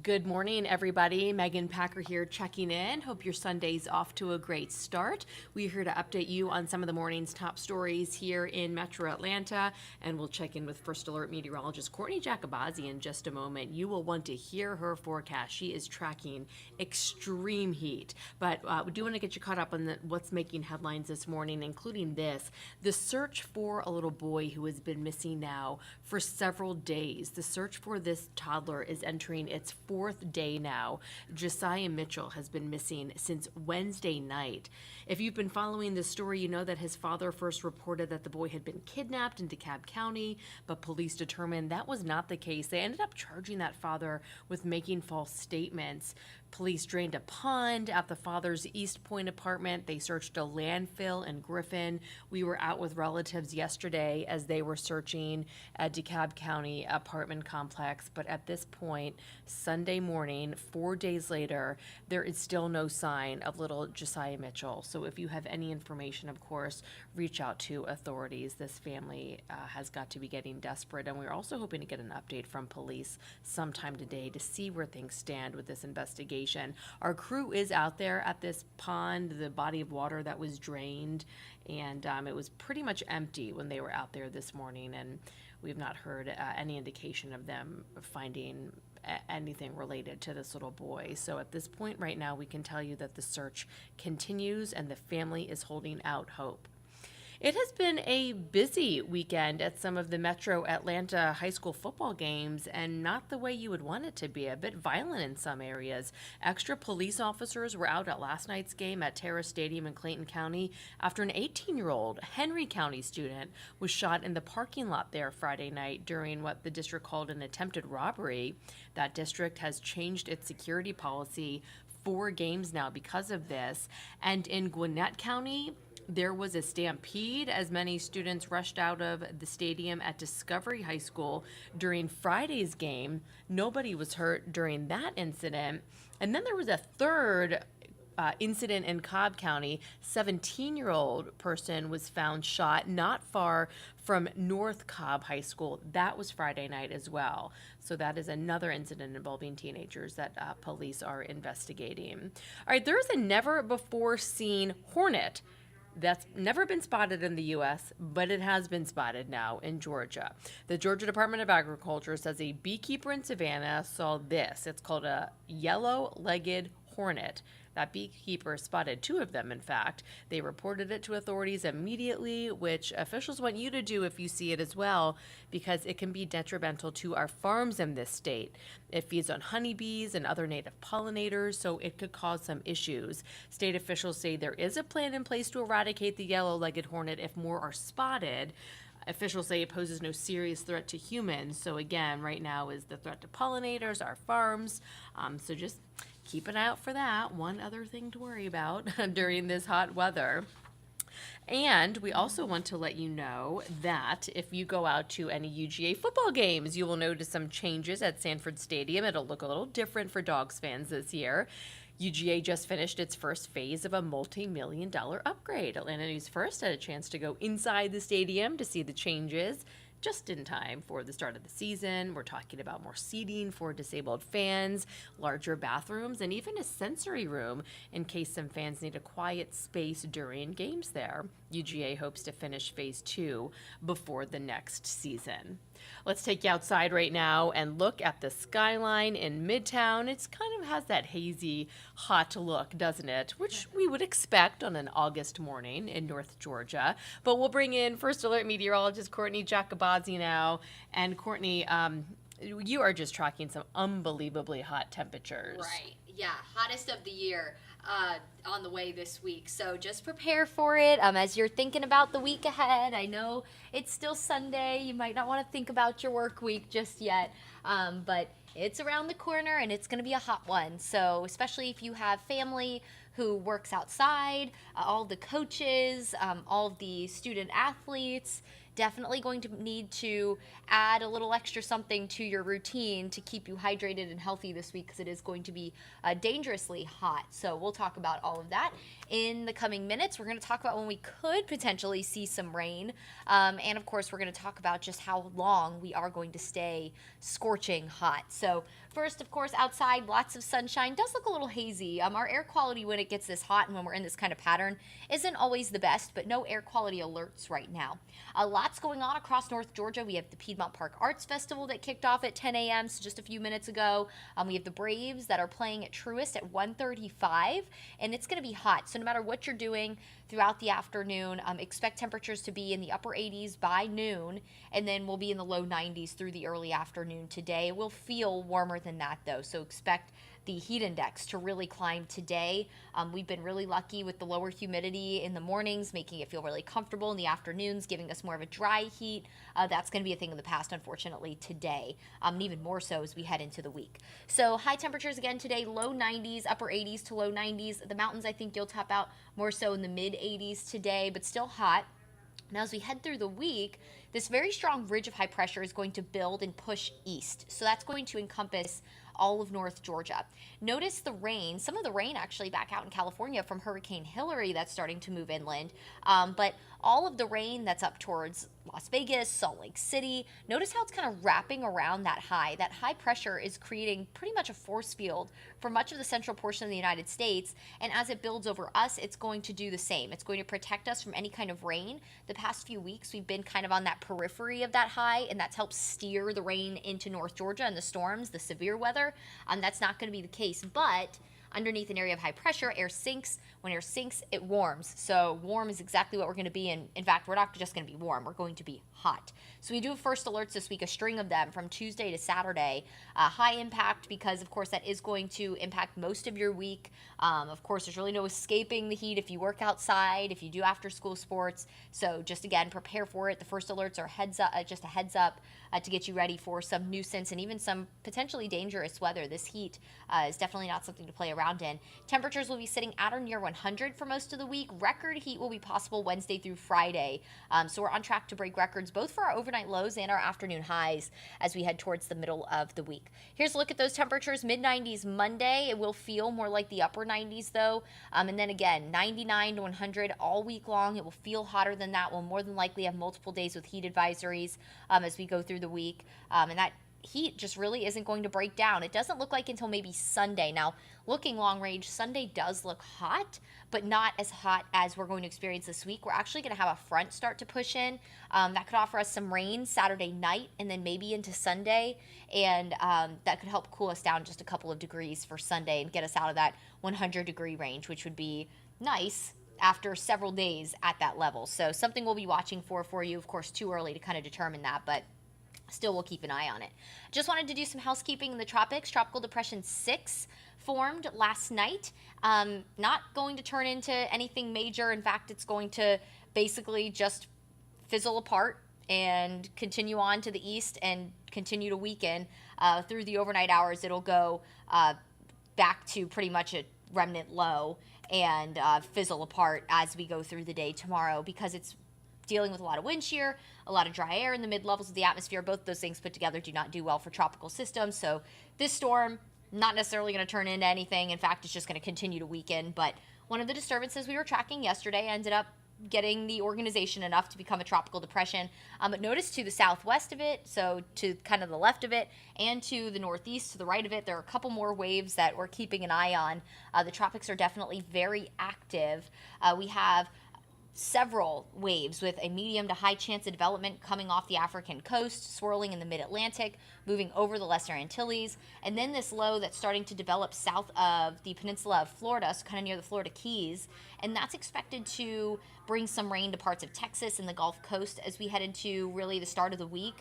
Good morning, everybody. Megan Packer here checking in. Hope your Sunday's off to a great start. We're here to update you on some of the morning's top stories here in Metro Atlanta, and we'll check in with First Alert meteorologist Courtney Jacobazzi in just a moment. You will want to hear her forecast. She is tracking extreme heat, but we do want to get you caught up on what's making headlines this morning, including this: the search for a little boy who has been missing now for several days. The search for this toddler is entering its fourth day now. Josiah Mitchell has been missing since Wednesday night. If you've been following this story, you know that his father first reported that the boy had been kidnapped in DeKalb County, but police determined that was not the case. They ended up charging that father with making false statements. Police drained a pond at the father's East Point apartment. They searched a landfill in Griffin. We were out with relatives yesterday as they were searching a DeKalb County apartment complex. But at this point, Sunday morning, 4 days later, there is still no sign of little Josiah Mitchell. So if you have any information, of course, reach out to authorities. This family has got to be getting desperate. And we're also hoping to get an update from police sometime today to see where things stand with this investigation. Our crew is out there at this pond, the body of water that was drained, and it was pretty much empty when they were out there this morning, and we've not heard any indication of them finding anything related to this little boy. So at this point right now, we can tell you that the search continues and the family is holding out hope. It has been a busy weekend at some of the Metro Atlanta high school football games, and not the way you would want it to be. A bit violent in some areas. Extra police officers were out at last night's game at Terrace Stadium in Clayton County after an 18-year-old Henry County student was shot in the parking lot there Friday night during what the district called an attempted robbery. That district has changed its security policy 4 games now because of this. And in Gwinnett County, there was a stampede as many students rushed out of the stadium at Discovery High School during Friday's game. Nobody was hurt during that incident. And then there was a third incident in Cobb County. 17-year-old person was found shot not far from North Cobb High School. That was Friday night as well. So that is another incident involving teenagers that police are investigating. All right, there is a never-before-seen hornet that's never been spotted in the U.S., but it has been spotted now in Georgia. The Georgia Department of Agriculture says a beekeeper in Savannah saw this. It's called a yellow-legged hornet. That beekeeper spotted 2 of them, in fact. They reported it to authorities immediately, which officials want you to do if you see it as well, because it can be detrimental to our farms in this state. It feeds on honeybees and other native pollinators, so it could cause some issues. State officials say there is a plan in place to eradicate the yellow-legged hornet if more are spotted. Officials say it poses no serious threat to humans. So again, right now is the threat to pollinators, our farms. So just keep an eye out for that. One other thing to worry about during this hot weather. And we also want to let you know that if you go out to any UGA football games, you will notice some changes at Sanford Stadium. It'll look a little different for Dogs fans this year. UGA just finished its first phase of a multi-million-dollar upgrade. Atlanta News First had a chance to go inside the stadium to see the changes just in time for the start of the season. We're talking about more seating for disabled fans, larger bathrooms, and even a sensory room in case some fans need a quiet space during games there. UGA hopes to finish phase 2 before the next season. Let's take you outside right now and look at the skyline in Midtown. It's kind of has that hazy, hot look, doesn't it? Which we would expect on an August morning in North Georgia. But we'll bring in First Alert meteorologist Courtney Jacobazzi now. And Courtney, you are just tracking some unbelievably hot temperatures. Right. Yeah, hottest of the year on the way this week. So just prepare for it as you're thinking about the week ahead. I know it's still Sunday. You might not want to think about your work week just yet, but it's around the corner and it's going to be a hot one. So especially if you have family who works outside, all the coaches, all the student athletes, definitely going to need to add a little extra something to your routine to keep you hydrated and healthy this week, because it is going to be dangerously hot. So we'll talk about all of that in the coming minutes. We're going to talk about when we could potentially see some rain. And of course, we're going to talk about just how long we are going to stay scorching hot. So first, of course, outside, lots of sunshine. Does look a little hazy. Our air quality when it gets this hot and when we're in this kind of pattern isn't always the best, but no air quality alerts right now. Lots going on across North Georgia. We have the Piedmont Park Arts Festival that kicked off at 10 a.m., so just a few minutes ago. We have the Braves that are playing at Truist at 1:35, and it's going to be hot. So no matter what you're doing throughout the afternoon, expect temperatures to be in the upper 80s by noon, and then we'll be in the low 90s through the early afternoon today. It will feel warmer than that, though, so expect the heat index to really climb today. We've been really lucky with the lower humidity in the mornings, making it feel really comfortable in the afternoons, giving us more of a dry heat. That's going to be a thing of the past, unfortunately, today, and even more so as we head into the week. So high temperatures again today, low 90s, upper 80s to low 90s. The mountains, I think you'll top out more so in the mid 80s today, but still hot. Now, as we head through the week, this very strong ridge of high pressure is going to build and push east. So that's going to encompass all of North Georgia. Notice the rain, some of the rain actually back out in California from Hurricane Hillary that's starting to move inland. But all of the rain that's up towards Las Vegas, Salt Lake City, notice how it's kind of wrapping around that high. That high pressure is creating pretty much a force field for much of the central portion of the United States. And as it builds over us, it's going to do the same. It's going to protect us from any kind of rain. The past few weeks, we've been kind of on that periphery of that high, and that's helped steer the rain into North Georgia and the storms, the severe weather. That's not going to be the case, but underneath an area of high pressure, air sinks. When air sinks, it warms. So warm is exactly what we're going to be in. In fact, we're not just going to be warm. We're going to be hot. So we do have first alerts this week, a string of them from Tuesday to Saturday. High impact because, of course, that is going to impact most of your week. Of course, there's really no escaping the heat if you work outside, if you do after-school sports. So just, again, prepare for it. The first alerts are just a heads up to get you ready for some nuisance and even some potentially dangerous weather. This heat is definitely not something to play around in. Temperatures will be sitting at or near 100 for most of the week. Record heat will be possible Wednesday through Friday. So we're on track to break records both for our overnight lows and our afternoon highs as we head towards the middle of the week. Here's a look at those temperatures. Mid-90s Monday. It will feel more like the upper 90s though. And then again, 99 to 100 all week long. It will feel hotter than that. We'll more than likely have multiple days with heat advisories as we go through the week. And that heat just really isn't going to break down. It doesn't look like until maybe Sunday. Now, looking long range, Sunday does look hot, but not as hot as we're going to experience this week. We're actually going to have a front start to push in. That could offer us some rain Saturday night and then maybe into Sunday. And that could help cool us down just a couple of degrees for Sunday and get us out of that 100-degree range, which would be nice after several days at that level. So something we'll be watching for you. Of course, too early to kind of determine that, but still we'll keep an eye on it. Just wanted to do some housekeeping in the tropics. Tropical Depression 6 formed last night. Not going to turn into anything major. In fact, it's going to basically just fizzle apart and continue on to the east and continue to weaken. Through the overnight hours, it'll go back to pretty much a remnant low and fizzle apart as we go through the day tomorrow because it's dealing with a lot of wind shear, a lot of dry air in the mid-levels of the atmosphere. Both those things put together do not do well for tropical systems. So this storm, not necessarily going to turn into anything. In fact, it's just going to continue to weaken. But one of the disturbances we were tracking yesterday ended up getting the organization enough to become a tropical depression. But notice to the southwest of it, so to kind of the left of it, and to the northeast, to the right of it, there are a couple more waves that we're keeping an eye on. The tropics are definitely very active. We have several waves with a medium to high chance of development coming off the African coast, swirling in the mid-Atlantic, moving over the Lesser Antilles, and then this low that's starting to develop south of the peninsula of Florida, so kind of near the Florida Keys, and that's expected to bring some rain to parts of Texas and the Gulf Coast as we head into really the start of the week.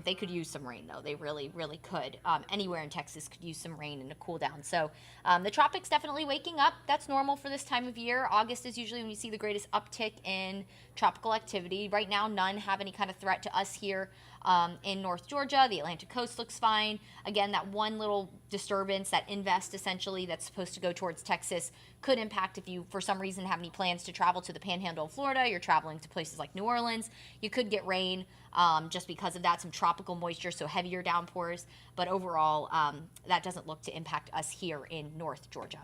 They could use some rain, though. They really, really could. Anywhere in Texas could use some rain and a cool down. So the tropics definitely waking up. That's normal for this time of year. August is usually when you see the greatest uptick uptick in tropical activity. Right now, none have any kind of threat to us here in North Georgia. The Atlantic coast looks fine. Again, that one little disturbance, that invest essentially that's supposed to go towards Texas, could impact if you, for some reason, have any plans to travel to the panhandle of Florida. You're traveling to places like New Orleans. You could get rain just because of that, some tropical moisture, so heavier downpours. But overall, that doesn't look to impact us here in North Georgia.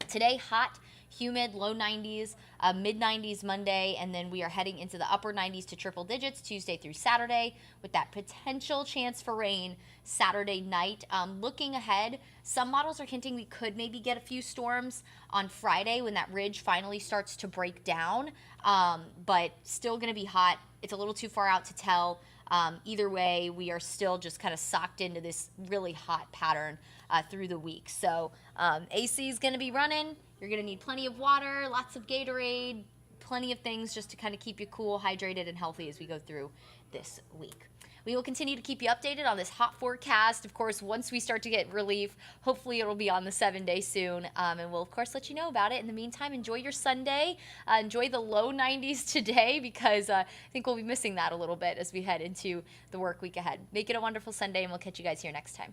Today, hot, humid, low 90s, mid 90s Monday, and then we are heading into the upper 90s to triple digits Tuesday through Saturday with that potential chance for rain Saturday night. Looking ahead, some models are hinting we could maybe get a few storms on Friday when that ridge finally starts to break down, but still going to be hot. It's a little too far out to tell. Either way, we are still just kind of socked into this really hot pattern through the week. So AC is going to be running. You're going to need plenty of water, lots of Gatorade, plenty of things just to kind of keep you cool, hydrated, and healthy as we go through this week. We will continue to keep you updated on this hot forecast. Of course, once we start to get relief, hopefully it'll be on the 7-day soon. And we'll, of course, let you know about it. In the meantime, enjoy your Sunday. Enjoy the low 90s today because I think we'll be missing that a little bit as we head into the work week ahead. Make it a wonderful Sunday, and we'll catch you guys here next time.